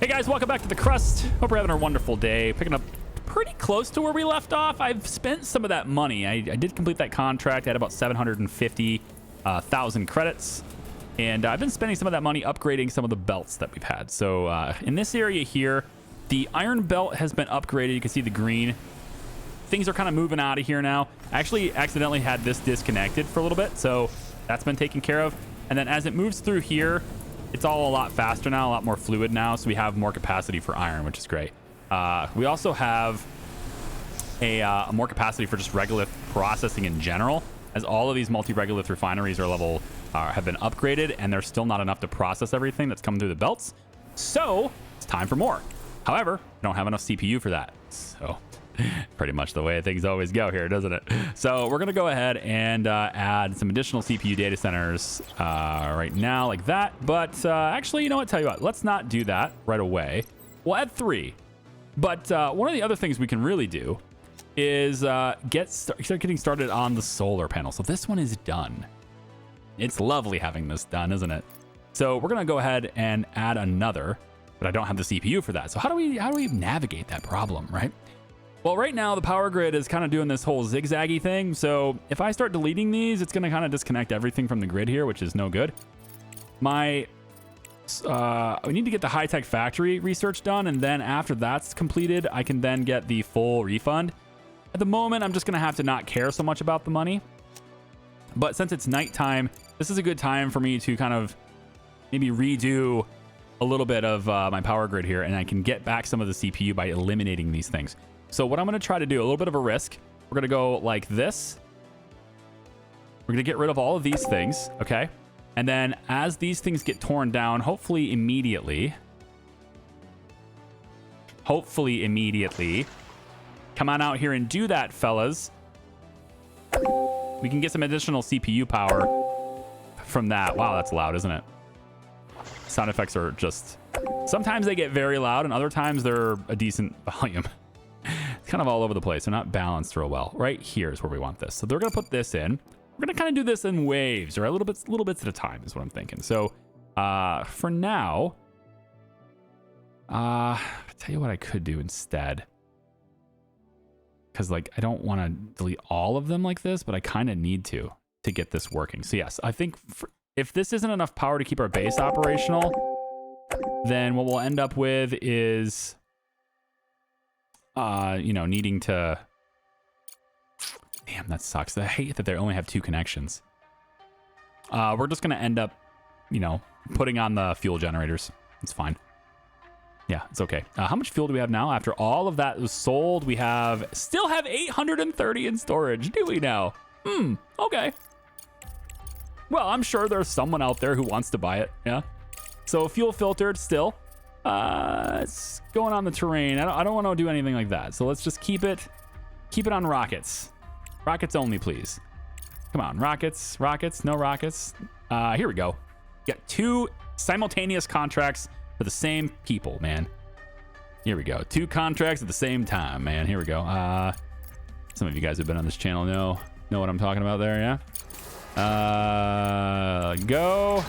Hey guys, welcome back to the Crust. Hope you're having a wonderful day. Picking up pretty close to where we left off. I've spent some of that money. I did complete that contract. I had about 750,000 credits. And I've been spending some of that money upgrading some of the belts that we've had. So in this area here, the iron belt has been upgraded. You can see the green. Things are kind of moving out of here now. I actually accidentally had this disconnected for a little bit. So that's been taken care of. And then as it moves through here, it's all a lot faster now, a lot more fluid now, so we have more capacity for iron, which is great. We also have a more capacity for just regolith processing in general, as all of these multi-regolith refineries are have been upgraded, and there's still not enough to process everything that's coming through the belts. So it's time for more. However, we don't have enough CPU for that. So pretty much the way things always go here, doesn't it? So we're going to go ahead and add some additional CPU data centers right now like that. But actually, you know what? Tell you what, let's not do that right away. We'll add 3. But one of the other things we can really do is start getting started on the solar panel. So this one is done. It's lovely having this done, isn't it? So we're going to go ahead and add another, but I don't have the CPU for that. So how do we navigate that problem, right? Well, right now, the power grid is kind of doing this whole zigzaggy thing. So if I start deleting these, it's going to kind of disconnect everything from the grid here, which is no good. We need to get the high-tech factory research done. And then after that's completed, I can then get the full refund. At the moment, I'm just going to have to not care so much about the money. But since it's nighttime, this is a good time for me to kind of maybe redo a little bit of my power grid here. And I can get back some of the CPU by eliminating these things. So what I'm going to try to do, a little bit of a risk, we're going to go like this. We're going to get rid of all of these things, okay? And then as these things get torn down, hopefully immediately, come on out here and do that, fellas. We can get some additional CPU power from that. Wow, that's loud, isn't it? Sound effects are just, sometimes they get very loud and other times they're a decent volume. It's kind of all over the place. They're not balanced real well. Right here is where we want this. So they're going to put this in. We're going to kind of do this in waves, or little bits at a time is what I'm thinking. So for now, I'll tell you what I could do instead. Because like I don't want to delete all of them like this, but I kind of need to get this working. So yes, I think if this isn't enough power to keep our base operational, then what we'll end up with is needing to, damn, that sucks. I hate that they only have 2 connections. We're just going to end up, putting on the fuel generators. It's fine. Yeah, it's okay. How much fuel do we have now? After all of that was sold, we still have 830 in storage. Do we now? Okay. Well, I'm sure there's someone out there who wants to buy it. Yeah. So fuel filtered still. It's going on the terrain. I don't want to do anything like that. So let's just keep it on rockets. Rockets only, please. Come on, rockets, no rockets. Here we go. Got 2 simultaneous contracts for the same people, man. Here we go. 2 contracts at the same time, man. Here we go. Some of you guys who've been on this channel know what I'm talking about there, yeah? Go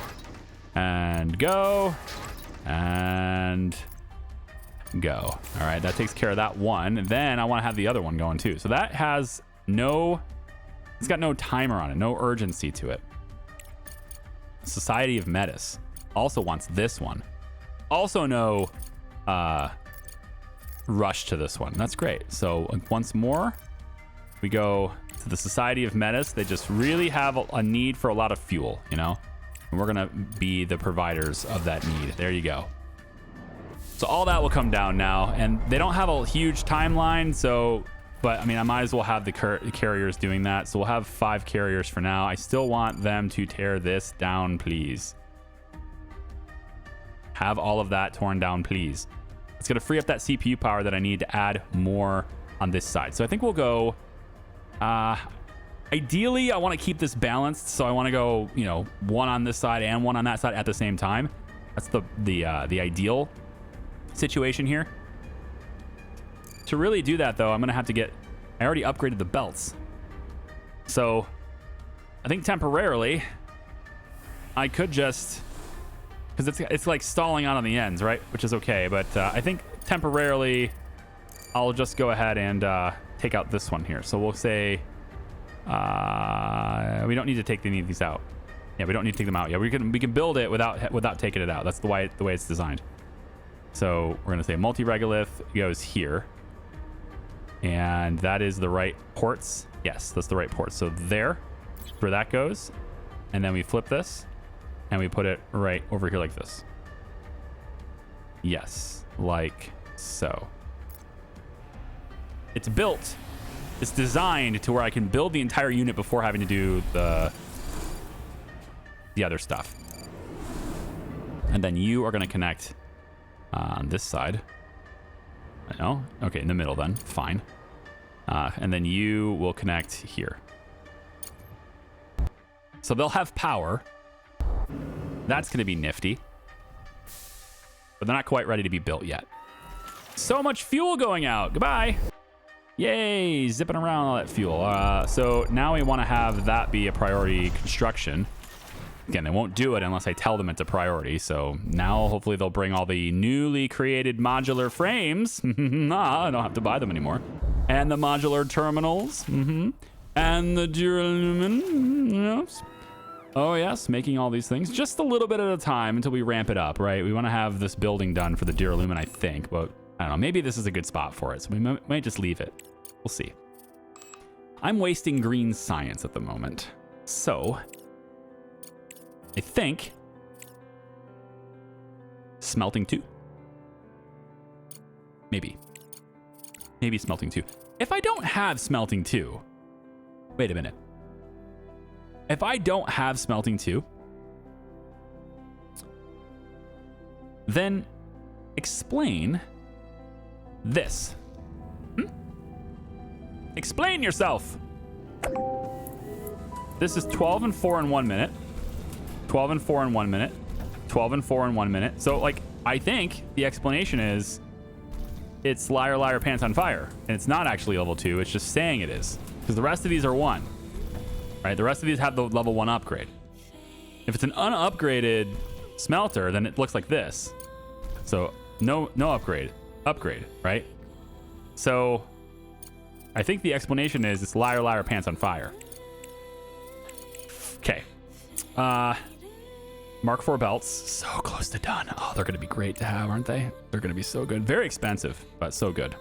and go. And go. All right, that takes care of that one. Then I want to have the other one going too. So that has it's got no timer on it, no urgency to it. Society of Metis also wants this one. Also no rush to this one. That's great. So once more, we go to the Society of Metis. They just really have a need for a lot of fuel, And we're going to be the providers of that need. There you go. So all that will come down now. And they don't have a huge timeline. But I mean, I might as well have the carriers doing that. So we'll have 5 carriers for now. I still want them to tear this down, please. Have all of that torn down, please. It's going to free up that CPU power that I need to add more on this side. So I think we'll go... ideally, I want to keep this balanced, so I want to go, one on this side and one on that side at the same time. That's the ideal situation here. To really do that, though, I'm going to have to I already upgraded the belts. So I think temporarily, I could just because it's like stalling out on the ends, right? Which is okay, but I think temporarily I'll just go ahead and take out this one here. So we'll say we don't need to take any of these out. Yeah, we don't need to take them out. Yeah, we can build it without taking it out. That's the way it's designed. So we're gonna say multi-regolith goes here, and that is the right ports. Yes, that's the right ports. So there, where that goes, and then we flip this, and we put it right over here like this. Yes, like so. It's built. It's designed to where I can build the entire unit before having to do the other stuff. And then you are going to connect on this side. I know. Okay, in the middle then. Fine. And then you will connect here. So they'll have power. That's going to be nifty. But they're not quite ready to be built yet. So much fuel going out. Goodbye. Yay, zipping around all that fuel. So now we want to have that be a priority construction. Again, they won't do it unless I tell them it's a priority. So now hopefully they'll bring all the newly created modular frames. I don't have to buy them anymore. And the modular terminals. And the duralumin. Yes. Oh, yes, making all these things. Just a little bit at a time until we ramp it up, right? We want to have this building done for the duralumin, I think. But I don't know. Maybe this is a good spot for it. So we might just leave it. We'll see. I'm wasting green science at the moment. So I think smelting 2. Maybe smelting 2. If I don't have smelting 2, wait a minute. If I don't have smelting 2, then explain this. Explain yourself. This is 12 and 4 in 1 minute. 12 and 4 in 1 minute. 12 and 4 in 1 minute. So, like, I think the explanation is it's liar, liar, pants on fire. And it's not actually level 2. It's just saying it is. Because the rest of these are 1. Right? The rest of these have the level 1 upgrade. If it's an unupgraded smelter, then it looks like this. So, no upgrade. Upgrade, right? So, I think the explanation is it's liar, liar, pants on fire. Okay. Mark IV belts. So close to done. Oh, they're going to be great to have, aren't they? They're going to be so good. Very expensive, but so good.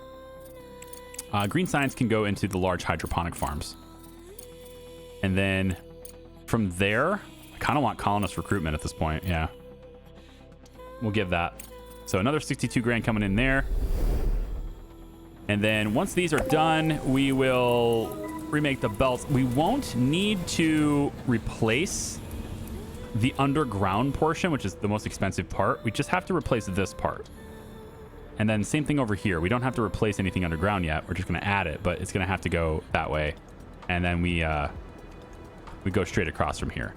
Green science can go into the large hydroponic farms. And then from there, I kind of want colonist recruitment at this point. Yeah. We'll give that. So another 62 grand coming in there. And then once these are done, we will remake the belts. We won't need to replace the underground portion, which is the most expensive part. We just have to replace this part. And then same thing over here. We don't have to replace anything underground yet. We're just going to add it, but it's going to have to go that way. And then we go straight across from here.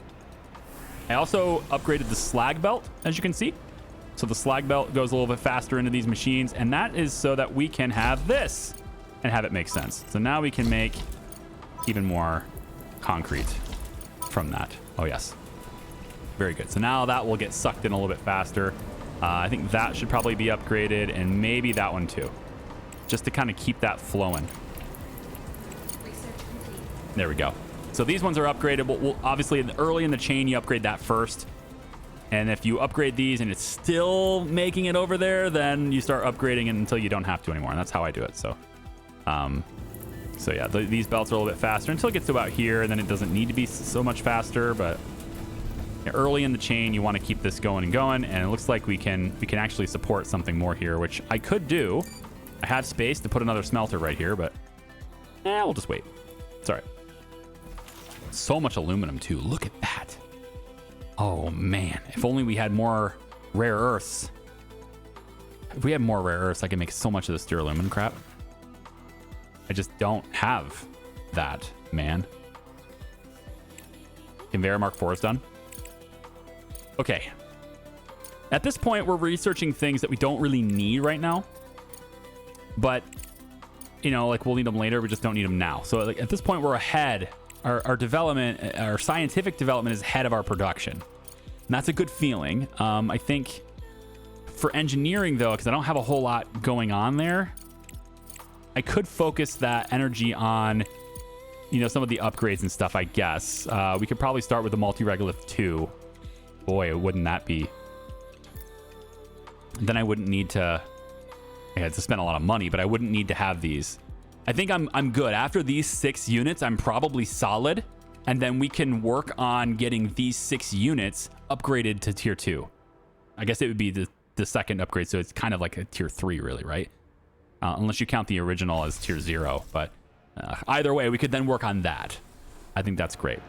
I also upgraded the slag belt, as you can see. So the slag belt goes a little bit faster into these machines, and that is so that we can have this and have it make sense. So now we can make even more concrete from that. Oh, yes. Very good. So now that will get sucked in a little bit faster. I think that should probably be upgraded, and maybe that one too, just to kind of keep that flowing. There we go. So these ones are upgraded. We'll obviously, early in the chain, you upgrade that first. And if you upgrade these and it's still making it over there, then you start upgrading it until you don't have to anymore. And that's how I do it. So, yeah, these belts are a little bit faster until it gets to about here. And then it doesn't need to be so much faster. But early in the chain, you want to keep this going and going. And it looks like we can actually support something more here, which I could do. I have space to put another smelter right here, but we'll just wait. It's all right. So much aluminum, too. Look at that. Oh, man. If only we had more rare earths. If we had more rare earths, I could make so much of this duralumin crap. I just don't have that, man. Conveyor Mark IV is done. Okay. At this point, we're researching things that we don't really need right now. But, like we'll need them later. We just don't need them now. So like, at this point, we're ahead. Our development, our scientific development is ahead of our production. And that's a good feeling. I think for engineering, though, because I don't have a whole lot going on there, I could focus that energy on, you know, some of the upgrades and stuff, I guess. We could probably start with the multi-regolith 2. Boy, wouldn't that be... Then I wouldn't need to... I had to spend a lot of money, but I wouldn't need to have these. I think I'm good. After these 6 units, I'm probably solid. And then we can work on getting these 6 units upgraded to tier 2. I guess it would be the second upgrade, so it's kind of like a tier 3, really, right? Unless you count the original as tier 0. But either way, we could then work on that. I think that's great.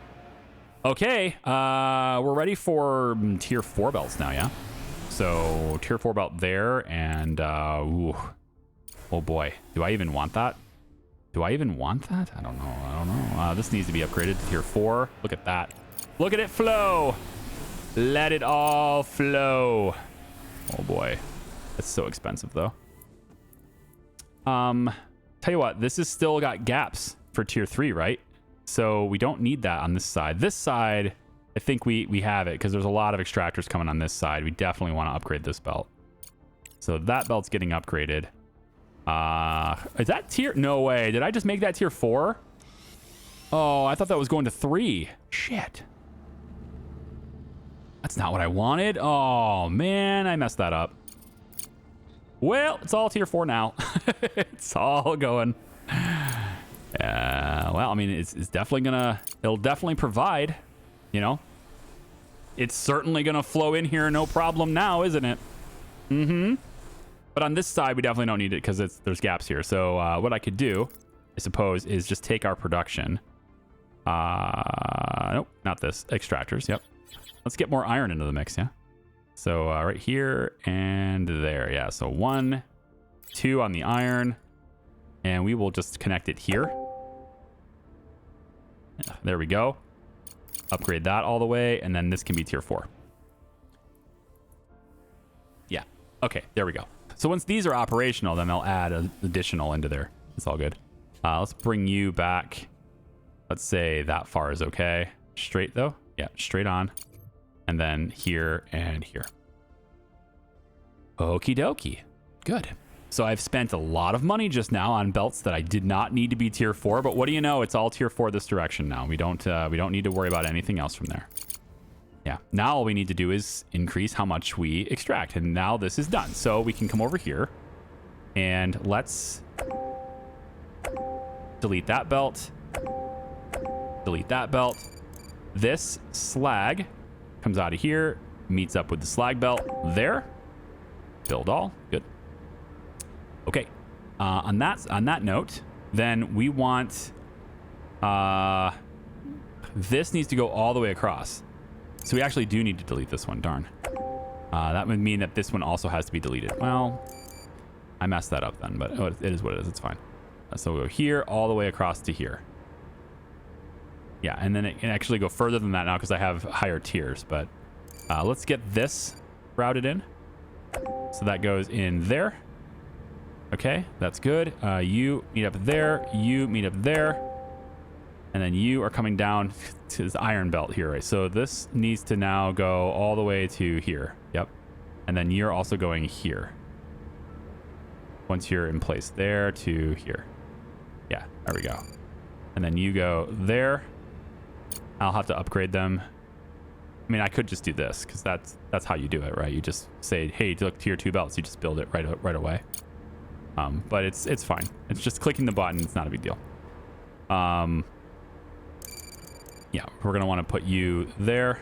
Okay, we're ready for tier 4 belts now, yeah? So tier 4 belt there, and ooh, oh boy, do I even want that? Do I even want that? I don't know. This needs to be upgraded to tier 4. Look at that. Look at it flow. Let it all flow. Oh boy, that's so expensive though. Tell you what, this has still got gaps for tier 3, right? So we don't need that on this side. This side, I think we have it because there's a lot of extractors coming on this side. We definitely want to upgrade this belt. So that belt's getting upgraded. Is that tier? No way. Did I just make that tier 4? Oh, I thought that was going to 3. Shit. That's not what I wanted. Oh, man, I messed that up. Well, it's all tier 4 now. It's all going. Well, I mean, it's definitely gonna... It'll definitely provide, you know? It's certainly gonna flow in here, no problem now, isn't it? Mm-hmm. But on this side, we definitely don't need it because there's gaps here. So what I could do, I suppose, is just take our production. Nope, not this. Extractors, yep. Let's get more iron into the mix, yeah? So right here and there, yeah. So 1, 2 on the iron. And we will just connect it here. There we go. Upgrade that all the way, and then this can be tier 4. Yeah, okay, there we go. So once these are operational, then they'll add an additional into there. It's all good. Let's bring you back. Let's say that far is okay. Straight though? Yeah, straight on. And then here and here. Okie dokie. Good. So I've spent a lot of money just now on belts that I did not need to be tier 4, but what do you know? It's all tier 4 this direction now. We don't need to worry about anything else from there. Yeah, now all we need to do is increase how much we extract, and now this is done. So we can come over here and let's delete that belt, delete that belt. This slag comes out of here, meets up with the slag belt there. Build all, good. Okay, on that note, then we want this needs to go all the way across. So we actually do need to delete this one, darn. That would mean that this one also has to be deleted. Well, I messed that up then, but it is what it is. It's fine. So we'll go here all the way across to here. Yeah, and then it can actually go further than that now because I have higher tiers. But let's get this routed in. So that goes in there. Okay, that's good. You meet up there. You meet up there. And then you are coming down to this iron belt here, right? So this needs to now go all the way to here. Yep. And then you're also going here. Once you're in place there to here. Yeah, there we go. And then you go there. I'll have to upgrade them. I mean, I could just do this because that's how you do it, right? You just say, hey, look, tier 2 belts. You just build it right away. But it's fine. It's just clicking the button. It's not a big deal. Yeah, we're gonna want to put you there,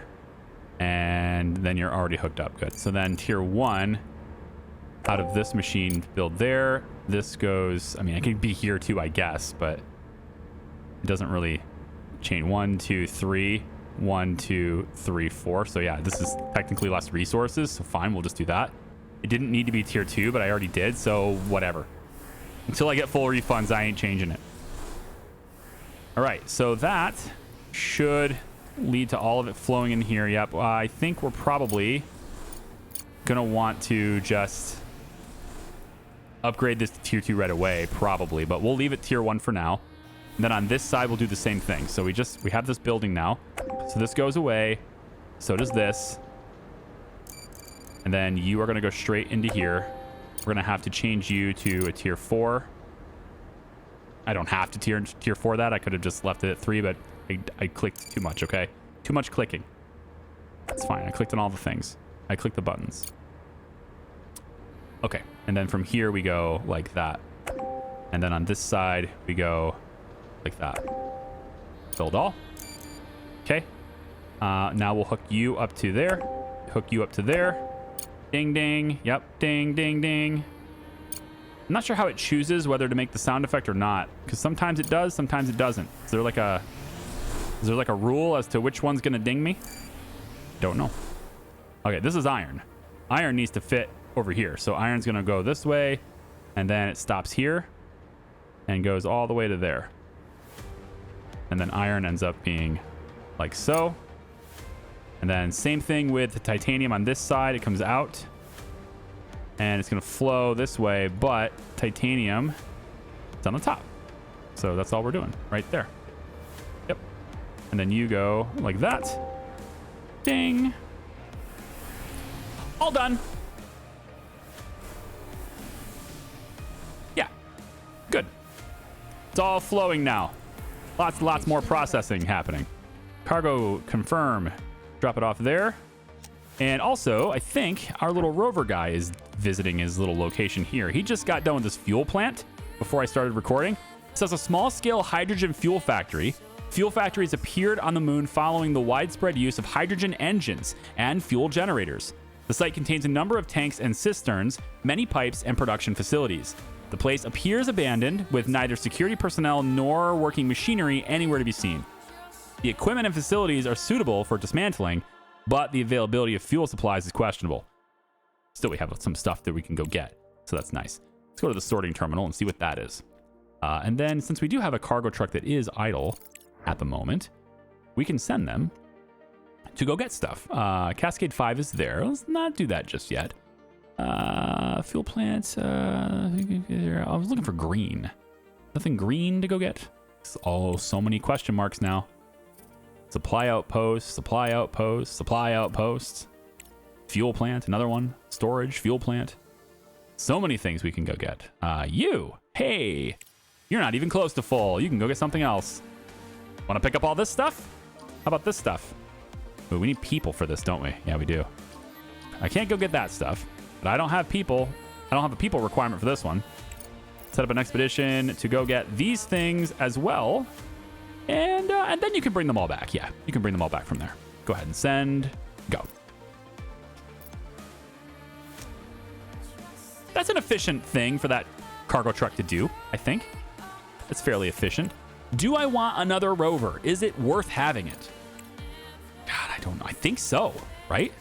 and then you're already hooked up. Good. So then tier 1 out of this machine build there. This goes. I mean, it could be here too, I guess, but it doesn't really change. 1, 2, 3. 1, 2, 3, 4. So yeah, this is technically less resources. So fine, we'll just do that. It didn't need to be tier 2, but I already did. So whatever. Until I get full refunds, I ain't changing it. All right. So that should lead to all of it flowing in here. Yep. I think we're probably gonna want to just upgrade this to tier 2 right away, probably, but we'll leave it tier 1 for now. And then on this side, we'll do the same thing. So we have this building now. So this goes away. So does this. And then you are going to go straight into here. We're going to have to change you to a tier 4. I don't have to tier 4 that. I could have just left it at 3, but I clicked too much, okay? Too much clicking. That's fine. I clicked on all the things. I clicked the buttons. Okay. And then from here we go like that. And then on this side we go like that. Build all. Okay. Now we'll hook you up to there. Hook you up to there. Ding, ding. Yep. Ding, ding, ding. I'm not sure how it chooses whether to make the sound effect or not, because sometimes it does, sometimes it doesn't. Is there like a rule as to which one's gonna ding me? Don't know. Okay, this is iron. Iron needs to fit over here. So iron's gonna go this way, and then it stops here and goes all the way to there. And then iron ends up being like so. And then same thing with the titanium on this side. It comes out and it's going to flow this way, but titanium is on the top. So that's all we're doing right there. Yep. And then you go like that. Ding. All done. Yeah. Good. It's all flowing now. Lots more processing happening. Cargo confirm. Drop it off there. And also, I think our little rover guy is visiting his little location here. He just got done with this fuel plant before I started recording. It says a small-scale hydrogen fuel factory. Fuel factories appeared on the moon following the widespread use of hydrogen engines and fuel generators. The site contains a number of tanks and cisterns, many pipes, and production facilities. The place appears abandoned, with neither security personnel nor working machinery anywhere to be seen. The equipment and facilities are suitable for dismantling, but the availability of fuel supplies is questionable. Still, we have some stuff that we can go get, so that's nice. Let's go to the sorting terminal and see what that is. And then, since we do have a cargo truck that is idle at the moment, we can send them to go get stuff. Cascade 5 is there. Let's not do that just yet. Fuel plants. I was looking for green. Nothing green to go get. Oh, so many question marks now. Supply outpost, supply outpost, supply outpost. Fuel plant, another one. Storage, fuel plant. So many things we can go get. Hey, you're not even close to full. You can go get something else. Want to pick up all this stuff? How about this stuff? Ooh, we need people for this, don't we? Yeah, we do. I can't go get that stuff, but I don't have people. I don't have a people requirement for this one. Set up an expedition to go get these things as well. And then you can bring them all back. Yeah, you can bring them all back from there. Go ahead and send. Go. That's an efficient thing for that cargo truck to do, I think. It's fairly efficient. Do I want another rover? Is it worth having it? God, I don't know. I think so, right?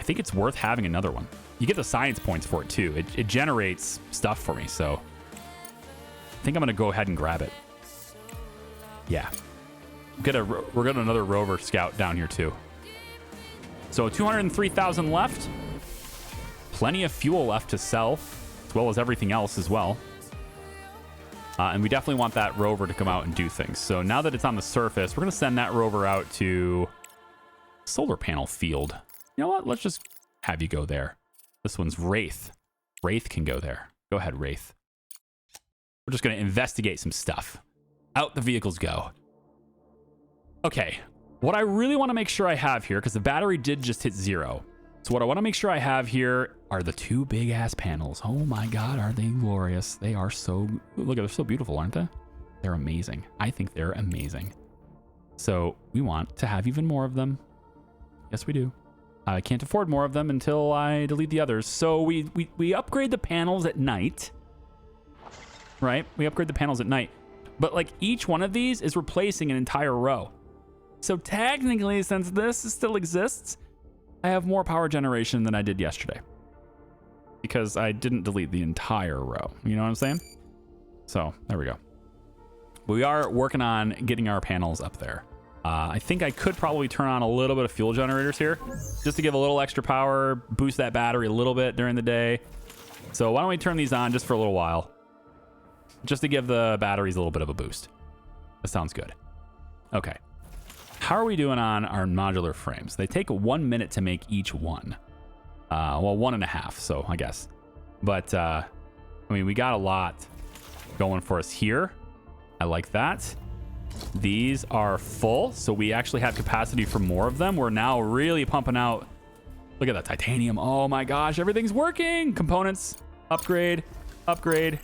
I think it's worth having another one. You get the science points for it, too. It generates stuff for me, so I think I'm going to go ahead and grab it. Yeah. We're getting another rover scout down here, too. So 203,000 left. Plenty of fuel left to sell, as well as everything else as well. And we definitely want that rover to come out and do things. So now that it's on the surface, we're going to send that rover out to solar panel field. You know what? Let's just have you go there. This one's Wraith. Wraith can go there. Go ahead, Wraith. We're just going to investigate some stuff. Out the vehicles go. Okay. What I really want to make sure I have here, because the battery did just hit 0. So what I want to make sure I have here are the 2 big ass panels. Oh my God, are they glorious? They are so, look, they're so beautiful, aren't they? They're amazing. I think they're amazing. So we want to have even more of them. Yes, we do. I can't afford more of them until I delete the others. So we upgrade the panels at night, right? We upgrade the panels at night, but like each one of these is replacing an entire row. So technically, since this still exists, I have more power generation than I did yesterday because I didn't delete the entire row. You know what I'm saying? So there we go. We are working on getting our panels up there. I think I could probably turn on a little bit of fuel generators here just to give a little extra power, boost that battery a little bit during the day. So why don't we turn these on just for a little while, just to give the batteries a little bit of a boost. That sounds good. Okay. How are we doing on our modular frames? They take 1 minute to make each one. Well, 1.5, so I guess. But, I mean, we got a lot going for us here. I like that. These are full, so we actually have capacity for more of them. We're now really pumping out. Look at that titanium. Oh my gosh, everything's working. Components, upgrade, upgrade.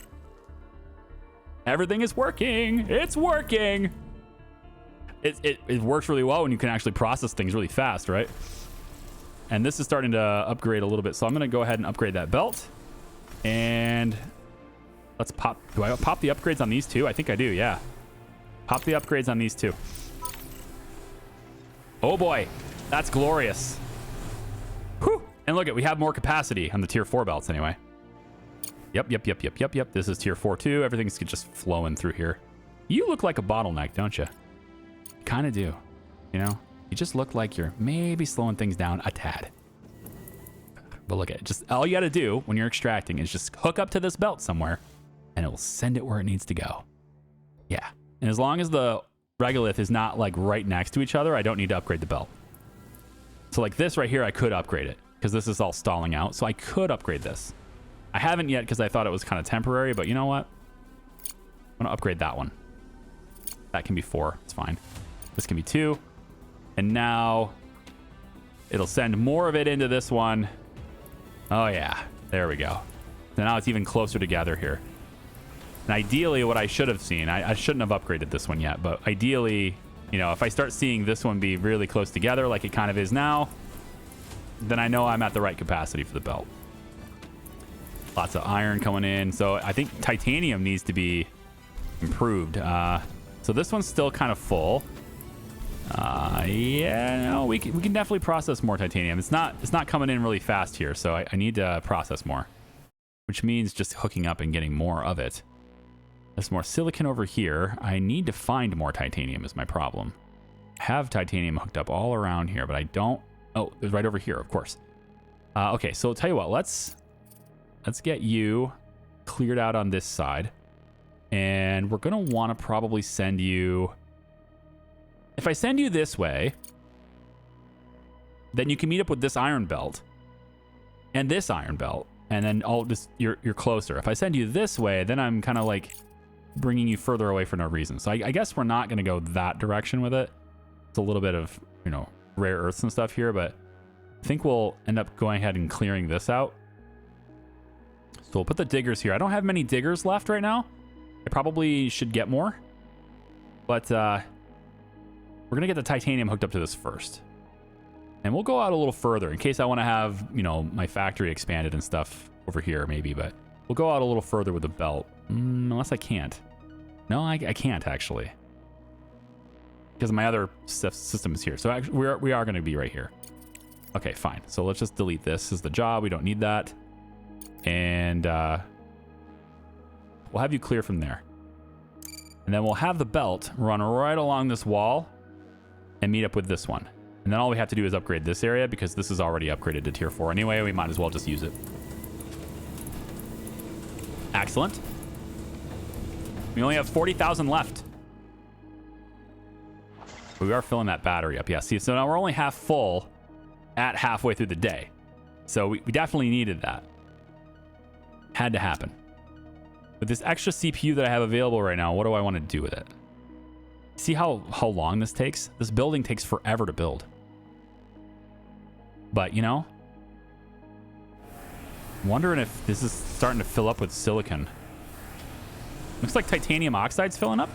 Everything is working. It's working. It works really well when you can actually process things really fast, right? And this is starting to upgrade a little bit. So I'm going to go ahead and upgrade that belt. And let's pop. Do I pop the upgrades on these two? I think I do, yeah. Pop the upgrades on these two. Oh boy, that's glorious. Whew. And look, we have more capacity on the tier 4 belts anyway. Yep. This is tier 4 too. Everything's just flowing through here. You look like a bottleneck, don't you? Kind of do. You know, you just look like you're maybe slowing things down a tad. But look at it. Just all you got to do when you're extracting is just hook up to this belt somewhere and it will send it where it needs to go. Yeah. And as long as the regolith is not like right next to each other, I don't need to upgrade the belt. So like this right here, I could upgrade it because this is all stalling out. So I could upgrade this. I haven't yet because I thought it was kind of temporary, but you know what? I'm going to upgrade that one. That can be 4. It's fine. This can be 2. And now it'll send more of it into this one. Oh yeah, there we go. So now it's even closer together here. And ideally what I should have seen, I shouldn't have upgraded this one yet, but ideally, you know, if I start seeing this one be really close together like it kind of is now, then I know I'm at the right capacity for the belt. Lots of iron coming in. So I think titanium needs to be improved. So this one's still kind of full. Yeah, no, we can definitely process more titanium. It's not coming in really fast here, so I need to process more, which means just hooking up and getting more of it. There's more silicon over here. I need to find more titanium is my problem. I have titanium hooked up all around here, but I don't. Oh, it's right over here, of course. Okay, so I'll tell you what. Let's get you cleared out on this side, and we're gonna want to probably send you. If I send you this way, then you can meet up with this iron belt and this iron belt, and then you're closer. If I send you this way, then I'm kind of like bringing you further away for no reason. So I guess we're not going to go that direction with it. It's a little bit of, you know, rare earths and stuff here, but I think we'll end up going ahead and clearing this out. So we'll put the diggers here. I don't have many diggers left right now. I probably should get more, but we're going to get the titanium hooked up to this first. And we'll go out a little further in case I want to have, you know, my factory expanded and stuff over here maybe, but we'll go out a little further with the belt. Unless I can't. No, I can't actually. Because my other system is here. So actually, we are going to be right here. Okay, fine. So let's just delete this. This is the job. We don't need that. And we'll have you clear from there. And then we'll have the belt run right along this wall and meet up with this one. And then all we have to do is upgrade this area because this is already upgraded to tier 4 anyway. We might as well just use it. Excellent. We only have 40,000 left. We are filling that battery up. Yeah, see, so now we're only half full at halfway through the day. So we definitely needed that. Had to happen. With this extra CPU that I have available right now, what do I want to do with it? See how long this takes? This building takes forever to build. But, you know, I'm wondering if this is starting to fill up with silicon. Looks like titanium oxide's filling up.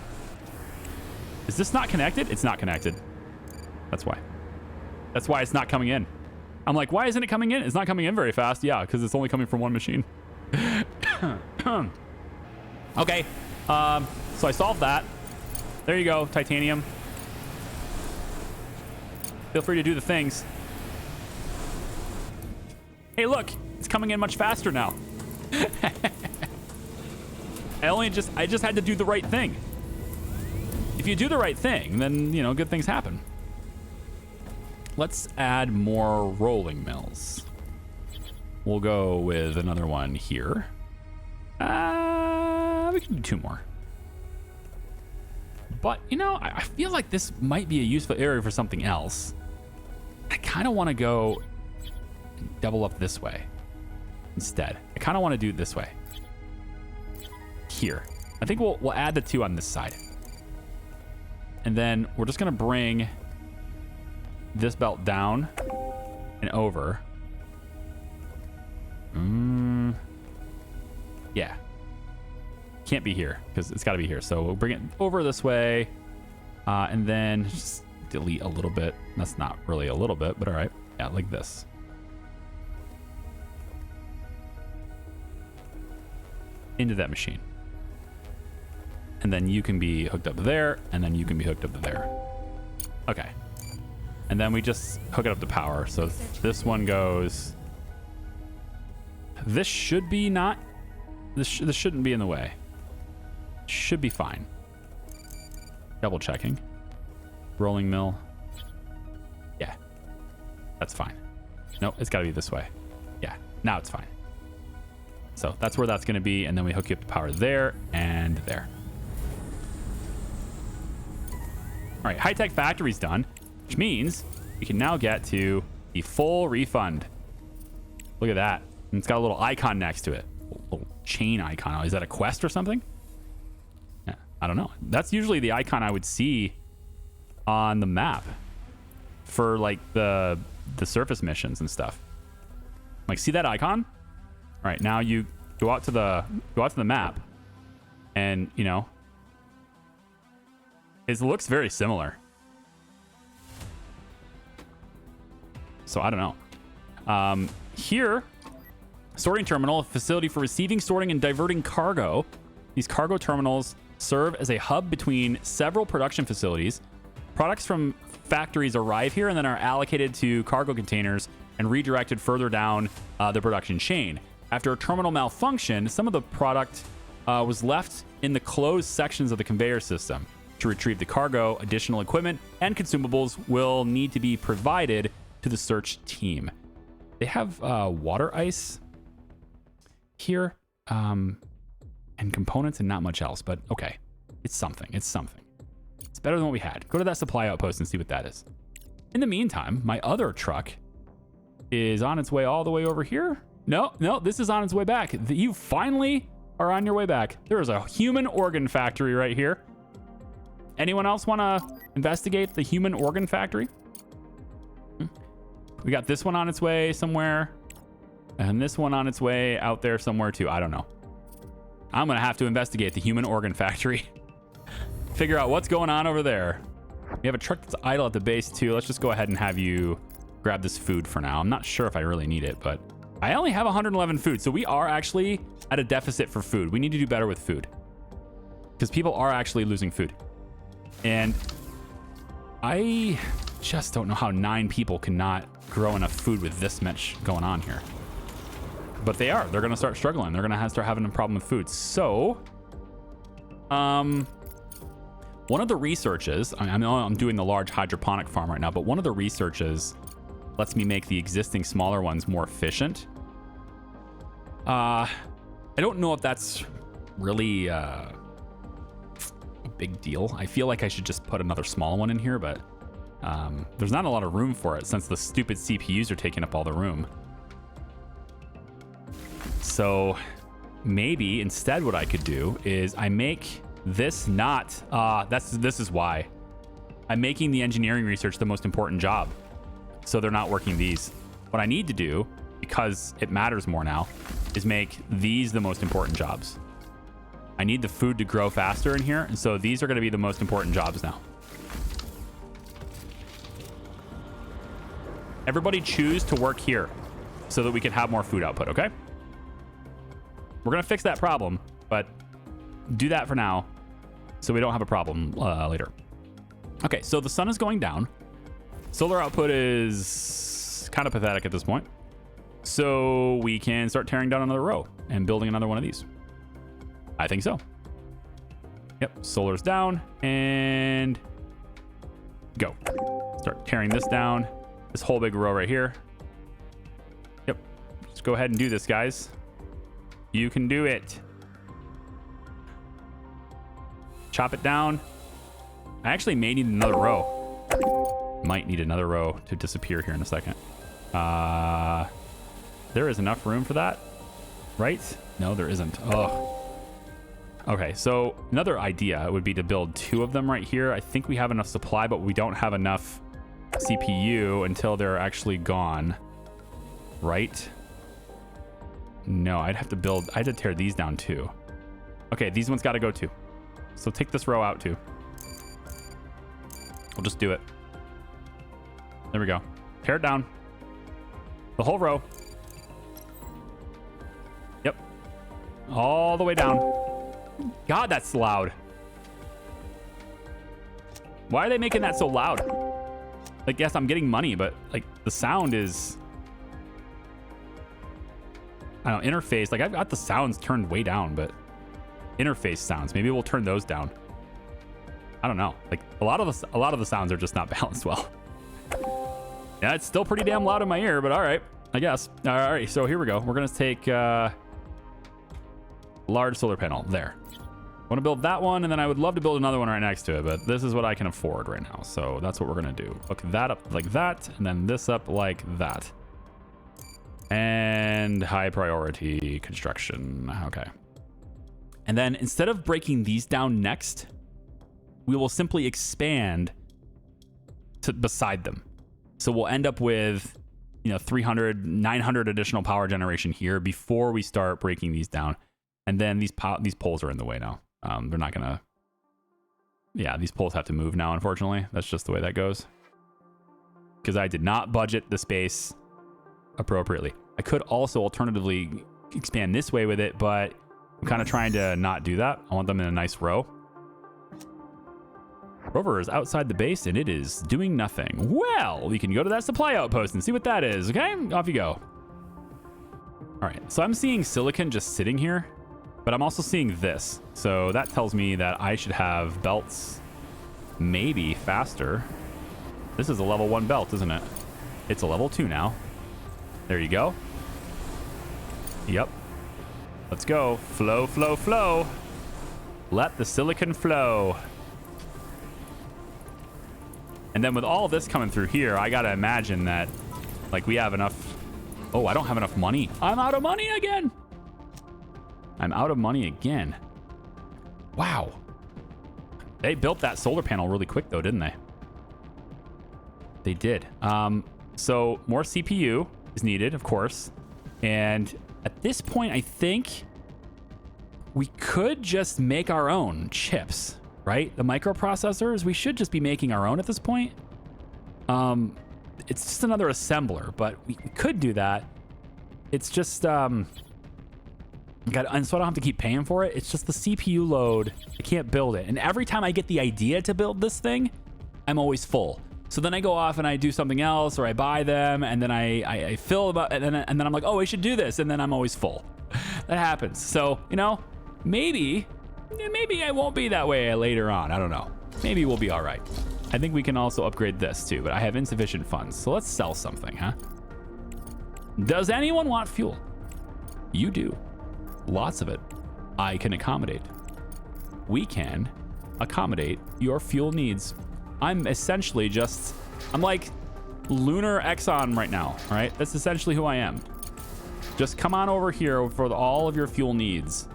Is this not connected? It's not connected. That's why. That's why it's not coming in. I'm like, why isn't it coming in? It's not coming in very fast. Yeah, because it's only coming from one machine. Okay. So I solved that. There you go, titanium. Feel free to do the things. Hey, look, it's coming in much faster now. I just had to do the right thing. If you do the right thing, then, you know, good things happen. Let's add more rolling mills. We'll go with another one here. We can do 2 more. But, you know, I feel like this might be a useful area for something else. I kind of want to go and double up this way instead. I kind of want to do it this way. Here. I think we'll add the 2 on this side. And then we're just going to bring this belt down and over. Yeah. Can't be here because it's got to be here. So we'll bring it over this way. And then just delete a little bit. That's not really a little bit, but all right. Yeah, like this. Into that machine. And then you can be hooked up there, and then you can be hooked up to there. Okay. And then we just hook it up to power. So this one goes... This should be not... This shouldn't be in the way. Should be fine. Double checking. Rolling mill. Yeah. That's fine. No, it's got to be this way. Yeah. Now it's fine. So that's where that's going to be. And then we hook you up to power there and there. All right. High-tech factory's done, which means we can now get to the full refund. Look at that. And it's got a little icon next to it. A little chain icon. Is that a quest or something? Yeah, I don't know. That's usually the icon I would see on the map for like the surface missions and stuff. Like, see that icon? All right, now you go out to the map, and you know, it looks very similar. So I don't know. Here, sorting terminal, a facility for receiving, sorting, and diverting cargo. These cargo terminals serve as a hub between several production facilities. Products from factories arrive here and then are allocated to cargo containers and redirected further down the production chain. After a terminal malfunction, some of the product was left in the closed sections of the conveyor system. To retrieve the cargo, additional equipment and consumables will need to be provided to the search team. They have water ice here and components and not much else, but okay. It's something. It's something. It's better than what we had. Go to that supply outpost and see what that is. In the meantime, my other truck is on its way all the way over here. No, this is on its way back. You finally are on your way back. There is a human organ factory right here. Anyone else want to investigate the human organ factory? We got this one on its way somewhere, and this one on its way out there somewhere too. I don't know. I'm going to have to investigate the human organ factory. Figure out what's going on over there. We have a truck that's idle at the base too. Let's just go ahead and have you grab this food for now. I'm not sure if I really need it, but I only have 111 food. So we are actually at a deficit for food. We need to do better with food because people are actually losing food. And I just don't know how 9 people cannot grow enough food with this much going on here. But they are. They're going to start struggling. They're going to start having a problem with food. So, one of the researches, I know I'm doing the large hydroponic farm right now, but one of the researches lets me make the existing smaller ones more efficient. I don't know if that's really a big deal. I feel like I should just put another small one in here, but there's not a lot of room for it since the stupid CPUs are taking up all the room. So maybe instead what I could do is I make this not, this is why. I'm making the engineering research the most important job. So they're not working these. What I need to do, because it matters more now, is make these the most important jobs. I need the food to grow faster in here, and so these are going to be the most important jobs now. Everybody choose to work here so that we can have more food output, okay? We're going to fix that problem, but do that for now so we don't have a problem later. Okay, so the sun is going down. Solar output is kind of pathetic at this point. So we can start tearing down another row and building another one of these. I think so. Yep, solar's down and go. Start tearing this down. This whole big row right here. Yep, let's go ahead and do this, guys. You can do it. Chop it down. I actually may need another row. Might need another row to disappear here in a second. There is enough room for that, right? No, there isn't. Oh. Okay, so another idea would be to build 2 of them right here. I think we have enough supply, but we don't have enough CPU until they're actually gone, right? No, I'd have to tear these down too. Okay, these ones got to go too. So take this row out too. We'll just do it. There we go. Tear it down. The whole row. Yep. All the way down. God, that's loud. Why are they making that so loud? Like, yes, I'm getting money, but like the sound is, I don't know, interface. Like I've got the sounds turned way down, but interface sounds, maybe we'll turn those down. I don't know. Like a lot of the sounds are just not balanced well. Yeah, it's still pretty damn loud in my ear, but all right, I guess. All right, so here we go. We're gonna take large solar panel there. I want to build that one, and then I would love to build another one right next to it, but this is what I can afford right now. So that's what we're going to do. Hook that up like that, and then this up like that. And high priority construction. Okay. And then instead of breaking these down next, we will simply expand to beside them. So we'll end up with, 300, 900 additional power generation here before we start breaking these down. And then these poles are in the way now. They're not gonna. Yeah, these poles have to move now, unfortunately. That's just the way that goes. Because I did not budget the space appropriately. I could also alternatively expand this way with it, but I'm kind of trying to not do that. I want them in a nice row. Rover is outside the base and it is doing nothing. Well, we can go to that supply outpost and see what that is. Okay, off you go. All right, so I'm seeing silicon just sitting here. But I'm also seeing this. So that tells me that I should have belts maybe faster. This is a level 1 belt, isn't it? It's a level 2 now. There you go. Yep. Let's go. Flow, flow, flow. Let the silicon flow. And then with all this coming through here, I got to imagine that like we have enough. Oh, I don't have enough money. I'm out of money again. I'm out of money again. Wow. They built that solar panel really quick though, didn't they? They did. So more CPU is needed, of course. And at this point, I think we could just make our own chips, right? The microprocessors, we should just be making our own at this point. It's just another assembler, but we could do that. It's just, and so I don't have to keep paying for it. It's just the CPU load. I can't build it. And every time I get the idea to build this thing, I'm always full. So then I go off and I do something else, or I buy them, and then I fill about, and then I'm like, oh, I should do this, and then I'm always full. That happens. So, maybe I won't be that way later on. I don't know. Maybe we'll be all right. I think we can also upgrade this too, but I have insufficient funds. So let's sell something, huh? Does anyone want fuel? You do. Lots of it. I can accommodate. We can accommodate your fuel needs. I'm essentially I'm like lunar Exxon right now, all right? That's essentially who I am. Just come on over here for all of your fuel needs,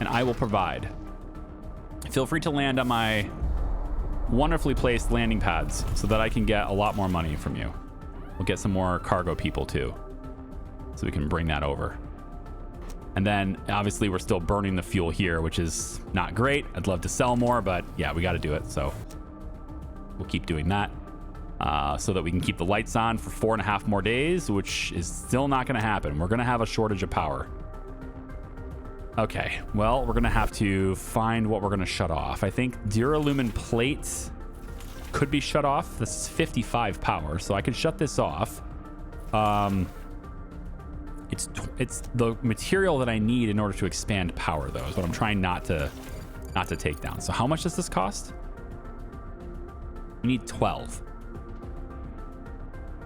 and I will provide. Feel free to land on my wonderfully placed landing pads so that I can get a lot more money from you. We'll get some more cargo people too, so we can bring that over. And then obviously we're still burning the fuel here, which is not great. I'd love to sell more, but yeah, we got to do it. So we'll keep doing that so that we can keep the lights on for 4.5 more days, which is still not going to happen. We're going to have a shortage of power. Okay, well, we're going to have to find what we're going to shut off. I think Duralumin plates could be shut off. This is 55 power, so I can shut this off. It's the material that I need in order to expand power, though, is what I'm trying not to take down. So how much does this cost? We need 12.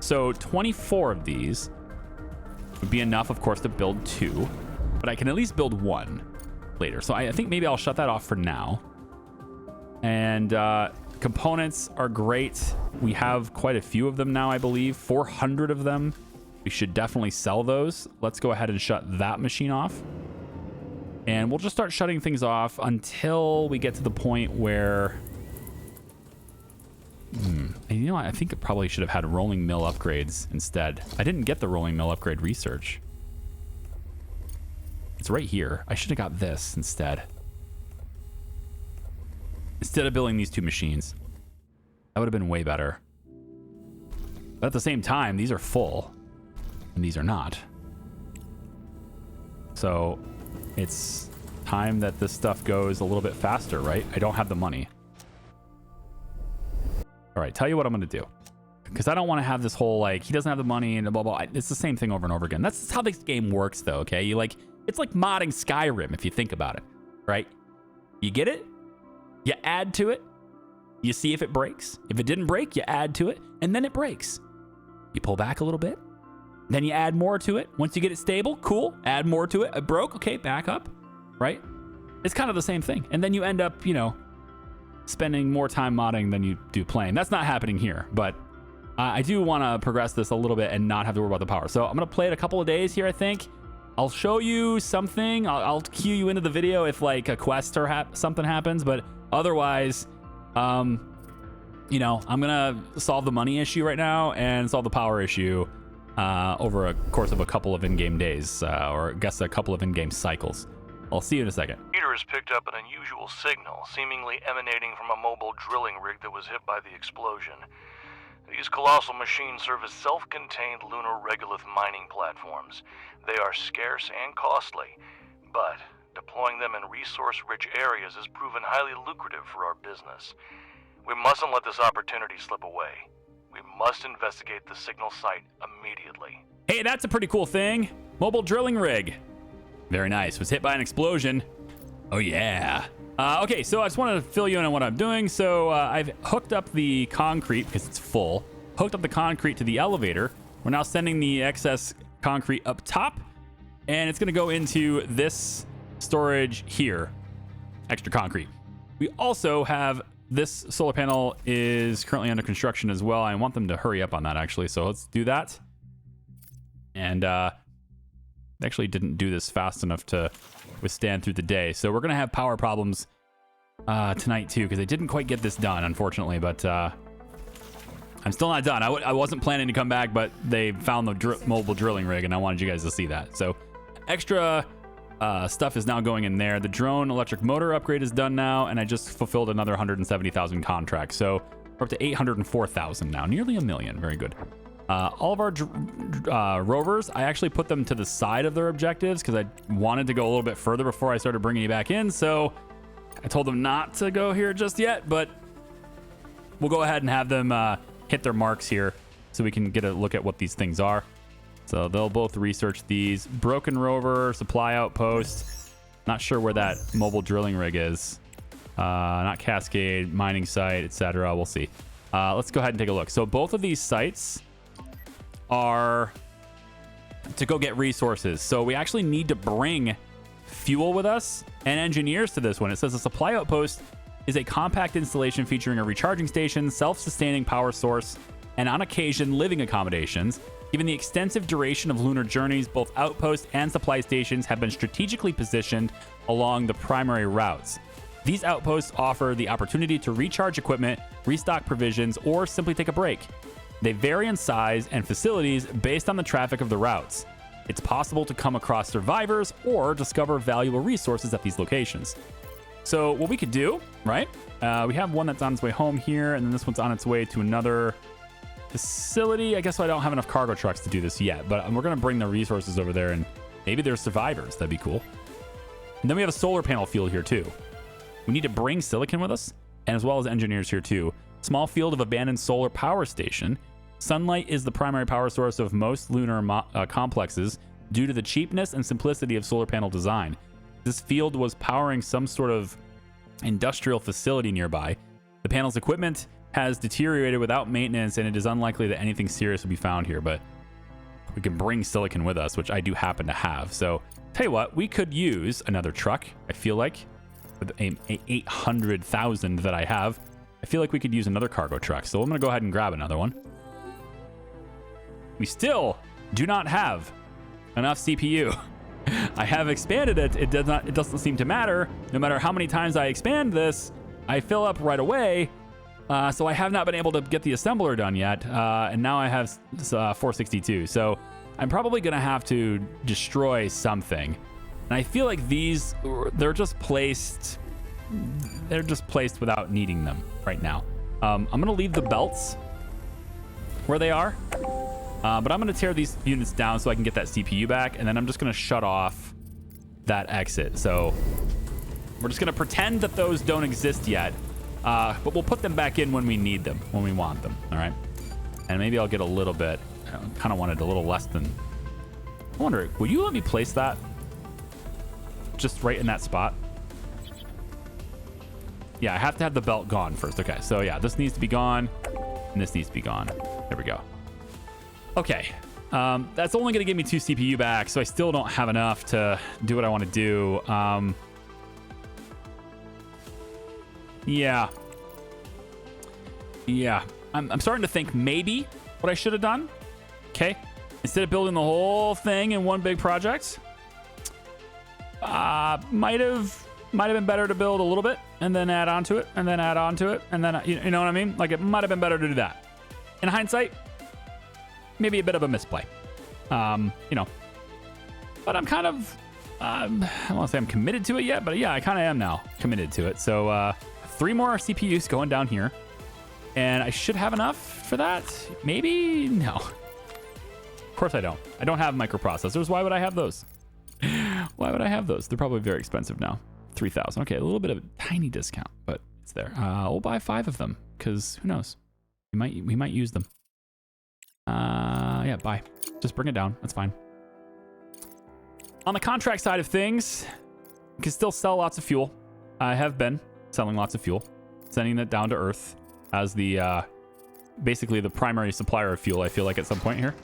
So 24 of these would be enough, of course, to build 2, but I can at least build 1 later. So I think maybe I'll shut that off for now. And components are great. We have quite a few of them now, I believe, 400 of them. We should definitely sell those. Let's go ahead and shut that machine off. And we'll just start shutting things off until we get to the point where... And you know what? I think it probably should have had rolling mill upgrades instead. I didn't get the rolling mill upgrade research. It's right here. I should have got this instead. Instead of building these two machines. That would have been way better. But at the same time, these are full. And these are not. So it's time that this stuff goes a little bit faster, right? I don't have the money. All right, tell you what I'm going to do. Because I don't want to have this whole, like, he doesn't have the money and blah, blah. It's the same thing over and over again. That's how this game works, though, okay? You like, it's like modding Skyrim, if you think about it, right? You get it, you add to it, you see if it breaks. If it didn't break, you add to it, and then it breaks. You pull back a little bit, then you add more to it. Once you get it stable, cool, add more to it. It broke, okay, back up, right? It's kind of the same thing. And then you end up, you know, spending more time modding than you do playing. That's not happening here, but I do want to progress this a little bit and not have to worry about the power. So I'm going to play it a couple of days here, I think. I'll show you something. I'll cue you into the video if like a quest or something happens, but otherwise, you know, I'm going to solve the money issue right now and solve the power issue over a course of a couple of in-game days, or I guess a couple of in-game cycles. I'll see you in a second. Peter has picked up an unusual signal, seemingly emanating from a mobile drilling rig that was hit by the explosion. These colossal machines serve as self-contained lunar regolith mining platforms. They are scarce and costly, but deploying them in resource-rich areas has proven highly lucrative for our business. We mustn't let this opportunity slip away. We must investigate the signal site immediately. Hey, that's a pretty cool thing. Mobile drilling rig. Very nice. Was hit by an explosion. Oh, yeah. Okay, so I just wanted to fill you in on what I'm doing. So I've hooked up the concrete because it's full. Hooked up the concrete to the elevator. We're now sending the excess concrete up top. And it's going to go into this storage here. Extra concrete. We also have this solar panel is currently under construction as well. I want them to hurry up on that, actually. So let's do that. And actually didn't do this fast enough to withstand through the day. So we're going to have power problems tonight too, because I didn't quite get this done, unfortunately. But I'm still not done. I wasn't planning to come back, but they found the mobile drilling rig, and I wanted you guys to see that. So extra stuff is now going in there. The drone electric motor upgrade is done now, and I just fulfilled another 170,000 contracts. So we're up to 804,000 now, nearly $1 million. Very good. All of our rovers, I actually put them to the side of their objectives because I wanted to go a little bit further before I started bringing you back in. So I told them not to go here just yet, but we'll go ahead and have them hit their marks here so we can get a look at what these things are. So they'll both research these. Broken rover, supply outpost. Not sure where that mobile drilling rig is. Not Cascade, mining site, etc. We'll see. Let's go ahead and take a look. So both of these sites are to go get resources. So we actually need to bring fuel with us and engineers to this one. It says a supply outpost is a compact installation featuring a recharging station, self-sustaining power source, and on occasion living accommodations. Given the extensive duration of lunar journeys, both outposts and supply stations have been strategically positioned along the primary routes. These outposts offer the opportunity to recharge equipment, restock provisions, or simply take a break. They vary in size and facilities based on the traffic of the routes. It's possible to come across survivors or discover valuable resources at these locations. So what we could do, right? We have one that's on its way home here, and then this one's on its way to another facility. I guess I don't have enough cargo trucks to do this yet, but we're going to bring the resources over there, and maybe there's survivors. That'd be cool. And then we have a solar panel field here too. We need to bring silicon with us, and as well as engineers here too. Small field of abandoned solar power station. Sunlight is the primary power source of most lunar complexes due to the cheapness and simplicity of solar panel design. This field was powering some sort of industrial facility nearby. The panel's equipment has deteriorated without maintenance, and it is unlikely that anything serious will be found here, but we can bring silicon with us, which I do happen to have. So tell you what, we could use another truck. I feel like with a 800,000 that I have, I feel like we could use another cargo truck. So I'm going to go ahead and grab another one. We still do not have enough CPU. I have expanded it. It doesn't seem to matter. No matter how many times I expand this, I fill up right away. So I have not been able to get the assembler done yet. And now I have 462. So I'm probably going to have to destroy something. And I feel like they're just placed without needing them right now. I'm going to leave the belts where they are. But I'm going to tear these units down so I can get that CPU back, and then I'm just going to shut off that exit. So we're just going to pretend that those don't exist yet, but we'll put them back in when we need them, when we want them, all right? And maybe I'll get a little bit, kind of wanted a little less than... I wonder, will you let me place that just right in that spot? Yeah, I have to have the belt gone first. Okay, so yeah, this needs to be gone, and this needs to be gone. There we go. Okay, that's only going to give me 2 CPU back, so I still don't have enough to do what I want to do. Yeah. I'm starting to think maybe what I should have done. Okay, instead of building the whole thing in one big project, might have been better to build a little bit and then add on to it, and then add on to it, and then you know what I mean? Like, it might have been better to do that. In hindsight, maybe a bit of a misplay, you know, but I'm kind of, I don't want to say I'm committed to it yet, but yeah, I kind of am now committed to it. So 3 more CPUs going down here, and I should have enough for that. Maybe no. Of course I don't. I don't have microprocessors. Why would I have those? Why would I have those? They're probably very expensive now. 3,000. Okay, a little bit of a tiny discount, but it's there. We'll buy 5 of them because who knows? We might use them. Yeah, buy. Just bring it down. That's fine. On the contract side of things, you can still sell lots of fuel. I have been selling lots of fuel, sending it down to Earth as the basically the primary supplier of fuel, I feel like, at some point here.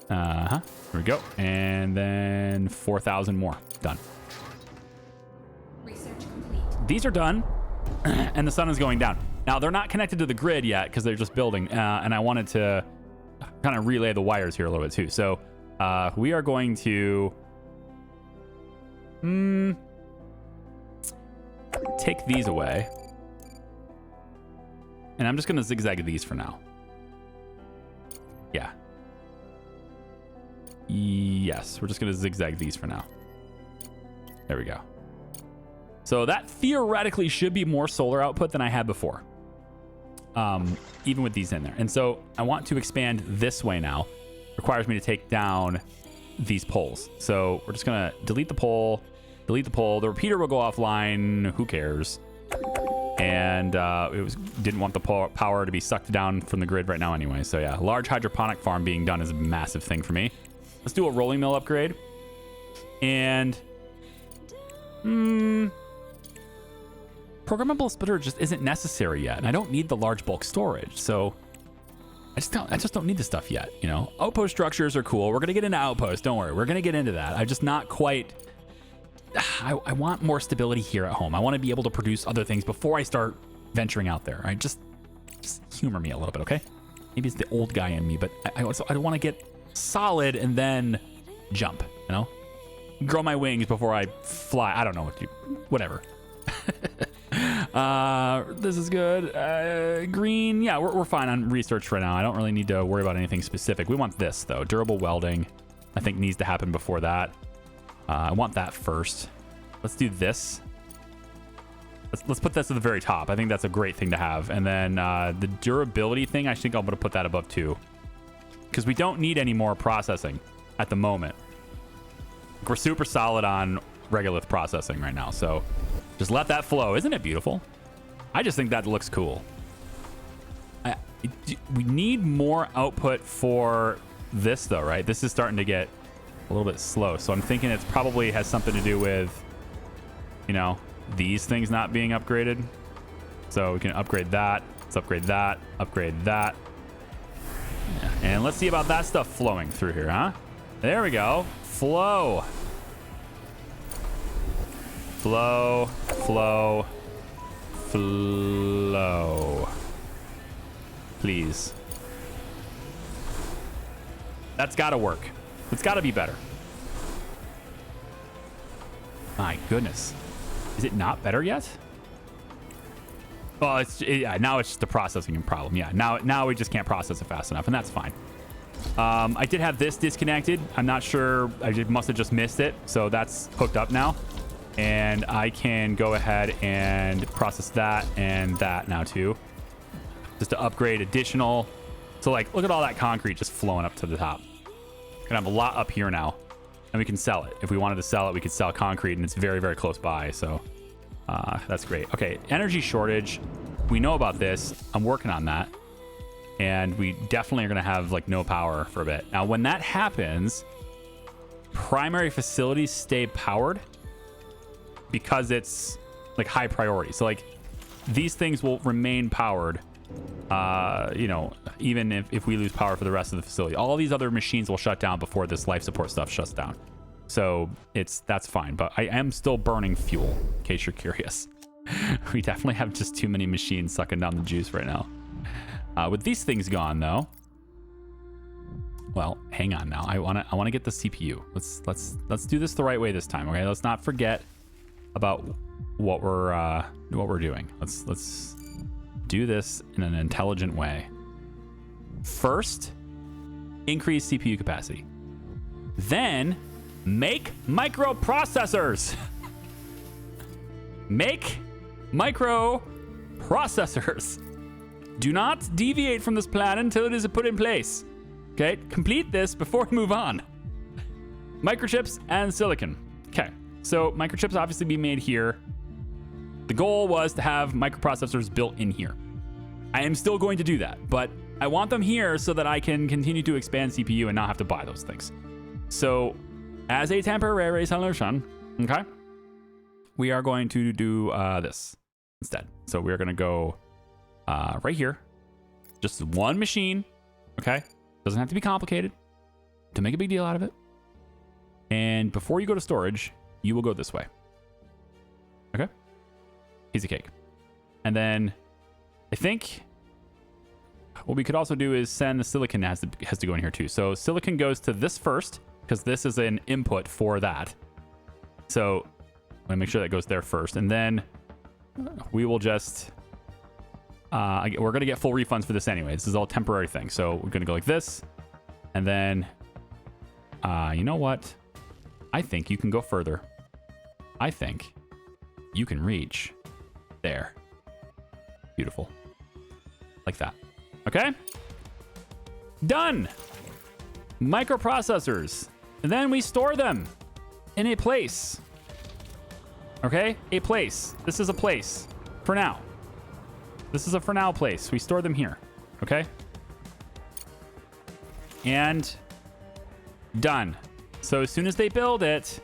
Here we go. And then 4,000 more. Done. Research complete. These are done, and the sun is going down. Now, they're not connected to the grid yet because they're just building, and I wanted to kind of relay the wires here a little bit too. So we are going to take these away, and I'm just going to zigzag these for now. Yeah. Yes, we're just going to zigzag these for now. There we go. So that theoretically should be more solar output than I had before. Even with these in there. And so I want to expand this way now. Requires me to take down these poles. So we're just going to delete the pole. The repeater will go offline. Who cares? And didn't want the power to be sucked down from the grid right now anyway. So yeah, large hydroponic farm being done is a massive thing for me. Let's do a rolling mill upgrade. And programmable splitter just isn't necessary yet, and I don't need the large bulk storage, so I just don't need the stuff yet, you know. Outpost structures are cool. We're gonna get into outposts, don't worry. We're gonna get into that. I'm just not quite. I want more stability here at home. I want to be able to produce other things before I start venturing out there. Right? Just humor me a little bit, okay? Maybe it's the old guy in me, but I want to get solid and then jump, you know, grow my wings before I fly. I don't know whatever. This is good. Green. Yeah, we're fine on research for now. I don't really need to worry about anything specific. We want this though. Durable welding, I think, needs to happen before that. I want that first. Let's do this. Let's put this at the very top. I think that's a great thing to have. And then the durability thing, I think I'm going to put that above too, because we don't need any more processing at the moment. We're super solid on regolith processing right now, so just let that flow. Isn't it beautiful? I just think that looks cool. We need more output for this though, right? This is starting to get a little bit slow, so I'm thinking it's probably has something to do with, you know, these things not being upgraded. So we can upgrade that. Let's upgrade that. Upgrade that. Yeah. And let's see about that stuff flowing through here, huh? There we go. Flow. Flow. Flow. Flow. Please. That's got to work. It's got to be better. My goodness. Is it not better yet? Well, yeah, now it's just a processing problem. Yeah, now we just can't process it fast enough, and that's fine. I did have this disconnected. I'm not sure. Must have just missed it. So that's hooked up now. And I can go ahead and process that and that now too. Just to upgrade additional. So like, look at all that concrete just flowing up to the top. Gonna have a lot up here now. And we can sell it. If we wanted to sell it, we could sell concrete, and it's very, very close by. So that's great. Okay, energy shortage. We know about this. I'm working on that. And we definitely are going to have like no power for a bit. Now, when that happens, primary facilities stay powered because it's like high priority. So like these things will remain powered, you know, even if we lose power for the rest of the facility. All these other machines will shut down before this life support stuff shuts down. So that's fine. But I am still burning fuel, in case you're curious. We definitely have just too many machines sucking down the juice right now. With these things gone, though, well, hang on now. I wanna get the CPU. Let's do this the right way this time. Okay, let's not forget about what we're doing. Let's do this in an intelligent way. First, increase CPU capacity. Then, make microprocessors. Make microprocessors. Do not deviate from this plan until it is put in place. Okay, complete this before we move on. Microchips and silicon. Okay, so microchips obviously be made here. The goal was to have microprocessors built in here. I am still going to do that, but I want them here so that I can continue to expand CPU and not have to buy those things. So as a temporary solution, okay, we are going to do this instead. So we're going to go right here, just one machine. Okay, doesn't have to be complicated to make a big deal out of it. And before you go to storage, you will go this way. Okay, piece of cake. And then I think what we could also do is send the silicon has to go in here too. So silicon goes to this first because this is an input for that. So I'm gonna make sure that goes there first, and then we will just we're going to get full refunds for this anyway. This is all temporary thing. So we're going to go like this. And then, you know what? I think you can go further. I think you can reach there. Beautiful. Like that. Okay? Done. Microprocessors. And then we store them in a place. Okay? A place. This is a place for now. This is a for now place. We store them here. Okay? And done. So as soon as they build it,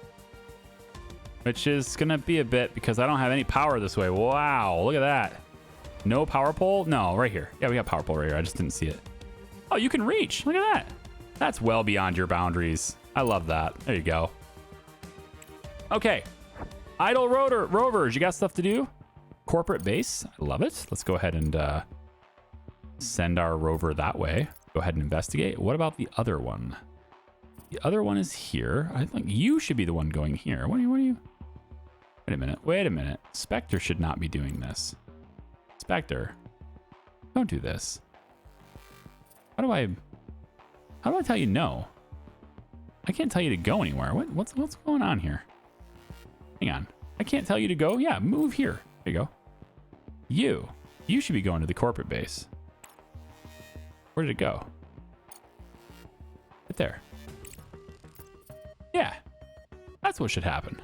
which is going to be a bit because I don't have any power this way. Wow. Look at that. No power pole? No, right here. Yeah, we got power pole right here. I just didn't see it. Oh, you can reach. Look at that. That's well beyond your boundaries. I love that. There you go. Okay. Idle rovers. You got stuff to do? Corporate base. I love it. Let's go ahead and send our rover that way. Go ahead and investigate. What about the other one? The other one is here. I think you should be the one going here. What are you? Wait a minute. Wait a minute. Spectre should not be doing this. Spectre, don't do this. How do I tell you no? I can't tell you to go anywhere. What's going on here? Hang on. I can't tell you to go. Yeah, move here. There you go. You should be going to the corporate base. Where did it go? Right there. Yeah, that's what should happen.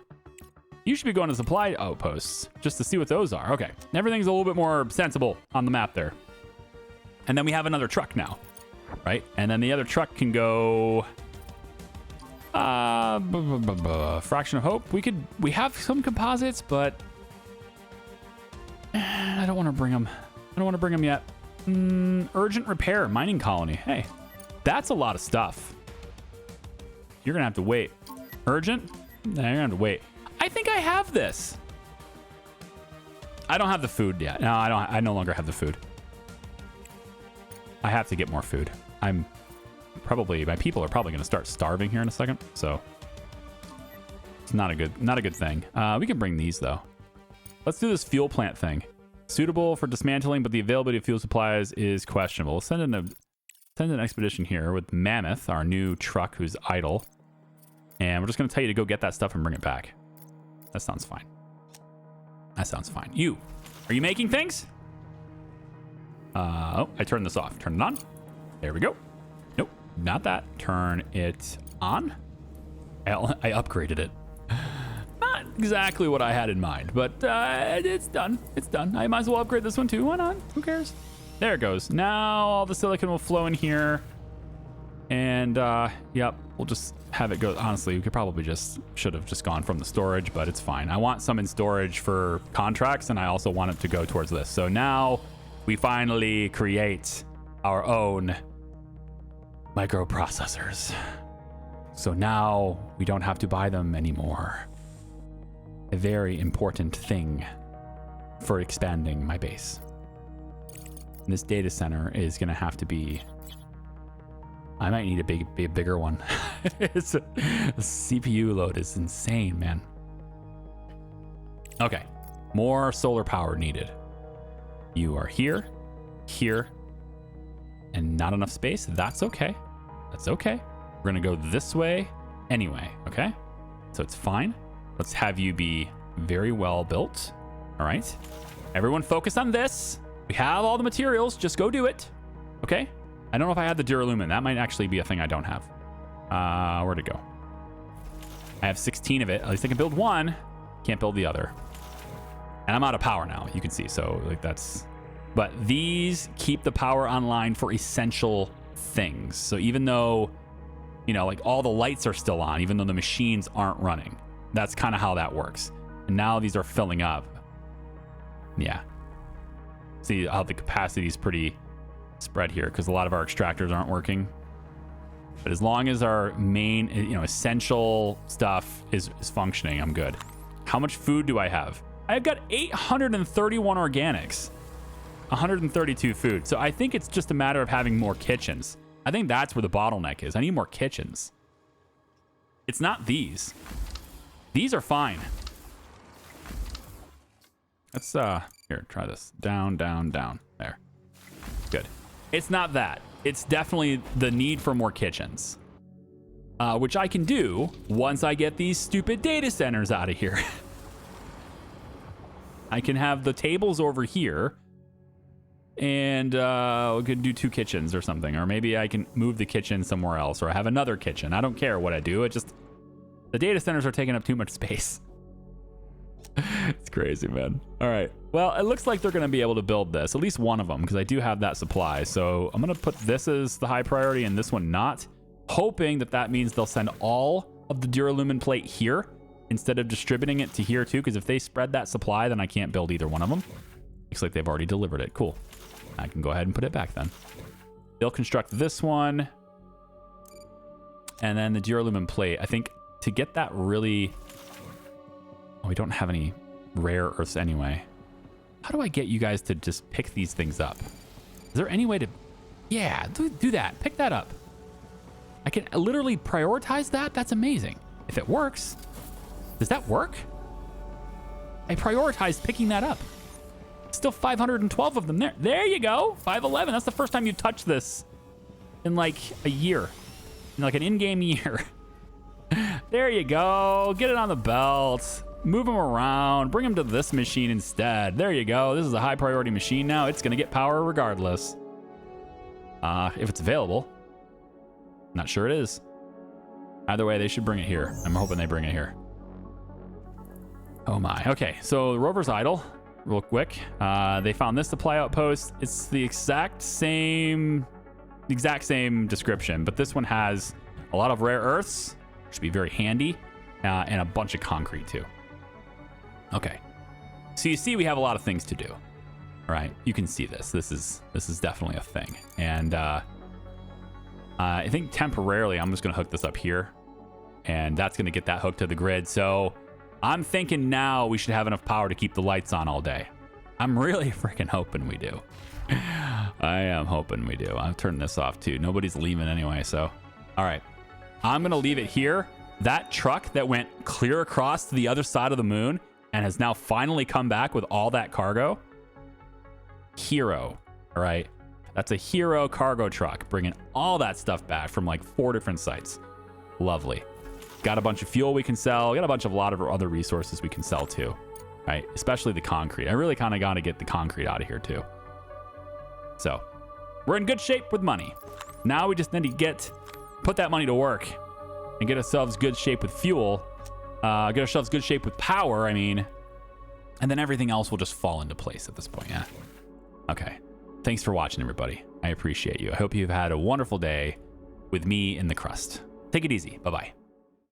You should be going to supply outposts just to see what those are. Okay, everything's a little bit more sensible on the map there. And then we have another truck now, right? And then the other truck can go fraction of hope. We have some composites, but I don't want to bring them. I don't want to bring them yet. Urgent repair, mining colony. Hey, that's a lot of stuff. You're going to have to wait. Urgent? No, you're going to have to wait. I think I have this. I don't have the food yet. No, I no longer have the food. I have to get more food. I'm my people are probably going to start starving here in a second. So it's not a good thing. We can bring these though. Let's do this fuel plant thing. Suitable for dismantling, but the availability of fuel supplies is questionable. We'll send an expedition here with Mammoth, our new truck who's idle. And we're just going to tell you to go get that stuff and bring it back. That sounds fine. That sounds fine. Are you making things? Oh, I turned this off. Turn it on. There we go. Nope, not that. Turn it on. I upgraded it. Not exactly what I had in mind, but it's done. It's done. I might as well upgrade this one too. Why not? Who cares? There it goes. Now all the silicon will flow in here. And yep, we'll just have it go. Honestly, we could probably should have just gone from the storage, but it's fine. I want some in storage for contracts, and I also want it to go towards this. So now we finally create our own microprocessors. So now we don't have to buy them anymore. A very important thing for expanding my base. And this data center is going to have to be... I might need a bigger one. The CPU load is insane, man. Okay, more solar power needed. You are here, and not enough space. That's okay. That's okay. We're gonna go this way anyway, okay? So it's fine. Let's have you be very well built. All right. Everyone focus on this. We have all the materials. Just go do it. Okay? I don't know if I had the duralumin. That might actually be a thing I don't have. Where'd it go? I have 16 of it. At least I can build one. Can't build the other. And I'm out of power now, you can see. So like that's... But these keep the power online for essential things. So even though, you know, like all the lights are still on, even though the machines aren't running. That's kind of how that works. And now these are filling up. Yeah. See how the capacity is pretty spread here because a lot of our extractors aren't working. But as long as our main, you know, essential stuff is functioning, I'm good. How much food do I have? I've got 831 organics, 132 food. So I think it's just a matter of having more kitchens. I think that's where the bottleneck is. I need more kitchens. It's not these. These are fine. Let's, here, try this. Down, down, down. There. Good. It's not that. It's definitely the need for more kitchens. Which I can do once I get these stupid data centers out of here. I can have the tables over here. And we could do 2 kitchens or something. Or maybe I can move the kitchen somewhere else. Or have another kitchen. I don't care what I do. It just... The data centers are taking up too much space. It's crazy, man. All right. Well, it looks like they're going to be able to build this. At least one of them, because I do have that supply. So I'm going to put this as the high priority and this one not. Hoping that that means they'll send all of the duralumin plate here instead of distributing it to here too. Because if they spread that supply, then I can't build either one of them. Looks like they've already delivered it. Cool. I can go ahead and put it back then. They'll construct this one. And then the duralumin plate. I think to get that really... Oh, we don't have any rare earths anyway. How do I get you guys to just pick these things up? Is there any way to... Yeah, do that. Pick that up. I can literally prioritize that? That's amazing. If it works. Does that work? I prioritized picking that up. Still 512 of them there. There you go. 511. That's the first time you touched this in like a year. In like an in-game year. There you go. Get it on the belt. Move them around. Bring them to this machine instead. There you go. This is a high priority machine now. It's going to get power regardless. If it's available. Not sure it is. Either way, they should bring it here. I'm hoping they bring it here. Oh my. Okay, so the Rover's idle. Real quick. They found this supply outpost. It's the exact same description, but this one has a lot of rare earths. Should be very handy. And a bunch of concrete too. Okay. So you see we have a lot of things to do. All right. You can see this. This is definitely a thing. And I think temporarily I'm just going to hook this up here. And that's going to get that hooked to the grid. So I'm thinking now we should have enough power to keep the lights on all day. I'm really freaking hoping we do. I am hoping we do. I've turned this off too. Nobody's leaving anyway, so. All right. I'm going to leave it here. That truck that went clear across to the other side of the moon and has now finally come back with all that cargo. Hero. All right. That's a hero cargo truck bringing all that stuff back from like 4 different sites. Lovely. Got a bunch of fuel we can sell. Got a lot of other resources we can sell too. Right? Especially the concrete. I really kind of got to get the concrete out of here too. So we're in good shape with money. Now we just need to put that money to work and get ourselves good shape with fuel. Get ourselves good shape with power, I mean. And then everything else will just fall into place at this point, yeah. Okay. Thanks for watching, everybody. I appreciate you. I hope you've had a wonderful day with me in the crust. Take it easy. Bye-bye.